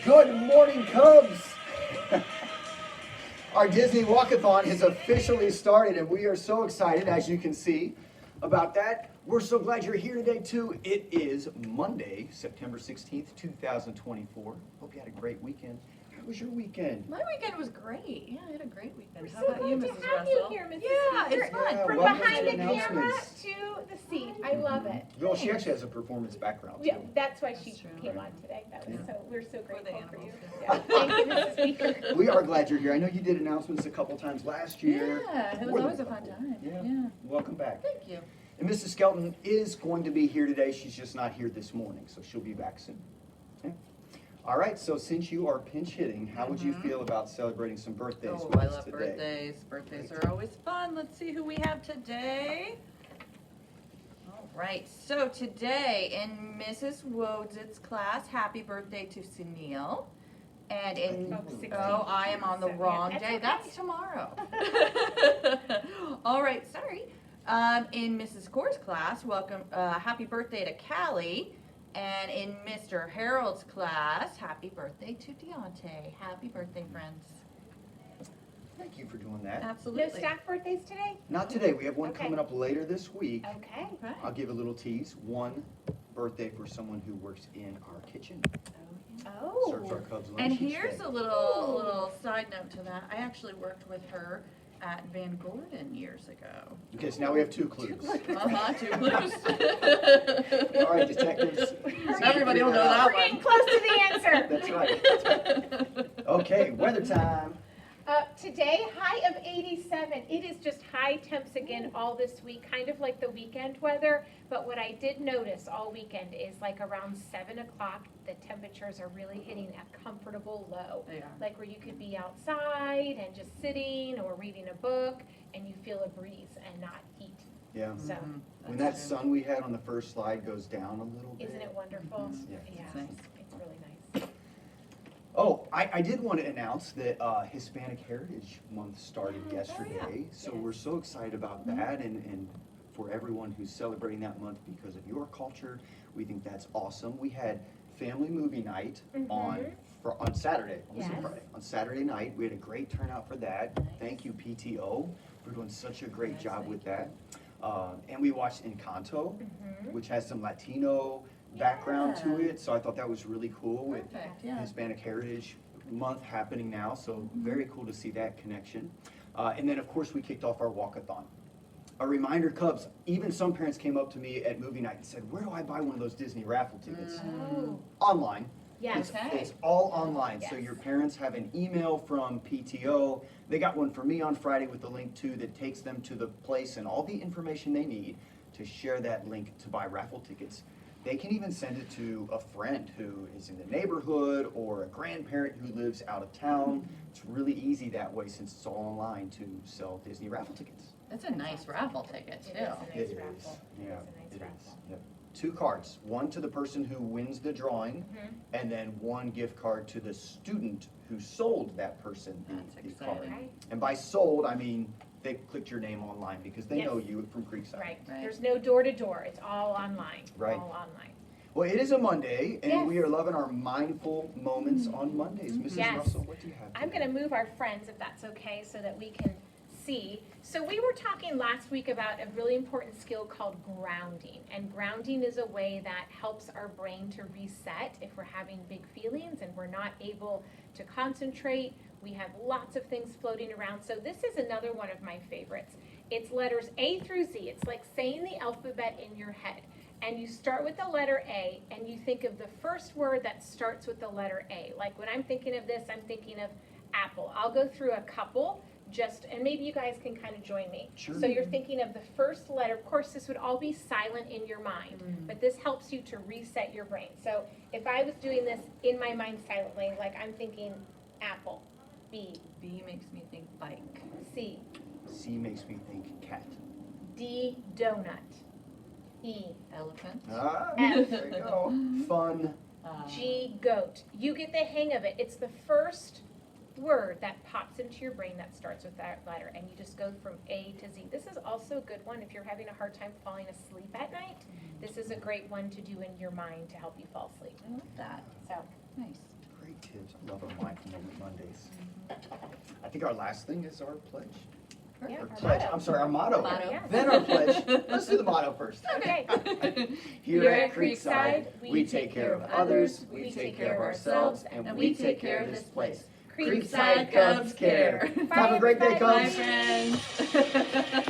Good morning, Cubs! Our Disney Walkathon has officially started, and we are so excited, as you can see, about that. We're so glad you're here today, too. It is Monday, September 16th, 2024. Hope you had a great weekend. How was your weekend? My weekend was great. Yeah, I had a great weekend. We're How so about you, glad Mrs. to have Russell? you here, Mrs. Yeah, Speaker. it's fun. Yeah, From welcome behind to the the camera announcements. to the seat. I love it. Well, she actually has a performance background, Yeah, too. that's why she That's true. came on today. That was Yeah. we're so For the grateful for you. animals, Yeah. Thank you, Mrs. Speaker. We are glad you're here. I know you did announcements a couple times last year. Yeah, it was More always a than fun couple. time. Yeah. Yeah. Welcome back. Thank you. And Mrs. Skelton is going to be here today. She's just not here this morning, so she'll be back soon. Okay? All right, so since you are pinch hitting, how would you feel about celebrating some birthdays Oh, with I us love today? birthdays. Birthdays are always fun. Let's see who we have today. All right, so today in Mrs. Wodzit's class, happy birthday to Sunil. And in, Oh, 16. oh, I am on the So, yeah, wrong that's day. okay. That's tomorrow. All right, sorry. In Mrs. Core's class, welcome, happy birthday to Callie. And in Mr. Harold's class, happy birthday to Deontay. Happy birthday, friends. Thank you for doing that. Absolutely. No staff birthdays today? Not today. We have one Okay. coming up later this week. Okay. Okay. I'll give a little tease. One birthday for someone who works in our kitchen. Serves our Oh. Cubs lunch And each here's day. a little side note to that. I actually worked with her at Van Gordon years ago. Okay, so now we have two clues. Two clues. All right, detectives. Everybody will know that We're getting one. close to the answer. That's right. That's right. Okay, weather time. Today, high of 87. It is just high temps again all this week, kind of like the weekend weather. But what I did notice all weekend is like around 7 o'clock, the temperatures are really hitting a comfortable low. They are. Like where you could be outside and just sitting or reading a book and you feel a breeze and not heat. Yeah. So, Mhm. When That's that true. sun we had on the first slide goes down a little bit. isn't it wonderful? Mhm. Yeah. Yeah, It's nice. it's really nice. Oh, I did want to announce that Hispanic Heritage Month started Oh, yesterday. So Yes. we're so excited about that and for everyone who's celebrating that month because of your culture. We think that's awesome. We had family movie night on Saturday. I almost said Yes. Friday. On Saturday night, we had a great turnout for that. Nice. Thank you, PTO, for doing such a great Yes, job thank with that. And we watched Encanto, Mhm. which has some Latino background to Yeah. it. So I thought that was really cool. With Perfect, yeah. Hispanic Heritage Month happening now, so very cool to see that connection. And then, of course, we kicked off our walkathon. A reminder, Cubs, even some parents came up to me at movie night and said, where do I buy one of those Disney raffle tickets? Oh, Online. yes. Okay. It's all online, so Yes. your parents have an email from PTO. They got one for me on Friday with the link to that takes them to the place and all the information they need to share that link to buy raffle tickets. They can even send it to a friend who is in the neighborhood or a grandparent who lives out of town. It's really easy that way since it's all online to sell Disney raffle tickets. That's a nice raffle ticket, It is too. a nice It is, raffle. It yeah, is a nice it raffle. is. Yep. 2 cards, one to the person who wins the drawing, Mhm. and then 1 gift card to the student who sold that person That's the card. exciting. Right. And by sold, I mean they clicked your name online because they know Yes. you from Creekside. Right. Right. There's no door to door. It's all online. Right. All online. Well, it is a Monday, and we Yes. are loving our mindful moments on Mondays. Mrs. Yes. Russell, what do you have? I'm today? going to move our friends if that's okay so that we can see. So we were talking last week about a really important skill called grounding. And grounding is a way that helps our brain to reset if we're having big feelings and we're not able to concentrate. We have lots of things floating around. So this is another one of my favorites. It's letters A through Z. It's like saying the alphabet in your head. And you start with the letter A and you think of the first word that starts with the letter A. Like when I'm thinking of this, I'm thinking of apple. I'll go through a couple and maybe you guys can kind of join me. Sure. So you're thinking of the first letter. Of course, this would all be silent in your mind, but this helps you to reset your brain. So if I was doing this in my mind silently, like I'm thinking apple, B, B makes me think bike. C, C makes me think cat. D, donut, E, Elephant. Ah, F. there you go. Fun. G, goat. You get the hang of it. It's the first word that pops into your brain that starts with that letter, and you just go from A to Z. This is also a good one if you're having a hard time falling asleep at night. This is a great one to do in your mind to help you fall asleep. I love that. So, Nice. Great Tibbs, love our Mindful Moment Mondays. I think our last thing is our pledge. Yeah, Or our pledge, motto. I'm sorry, our motto. Motto. Yes. Then our pledge. Let's do the motto first. Okay. Here at Creekside, we take care of others, we take care of ourselves, and we take care of this place. Creekside Cubs care. Bye, Have a great day, everybody. Bye, Cubs. friends.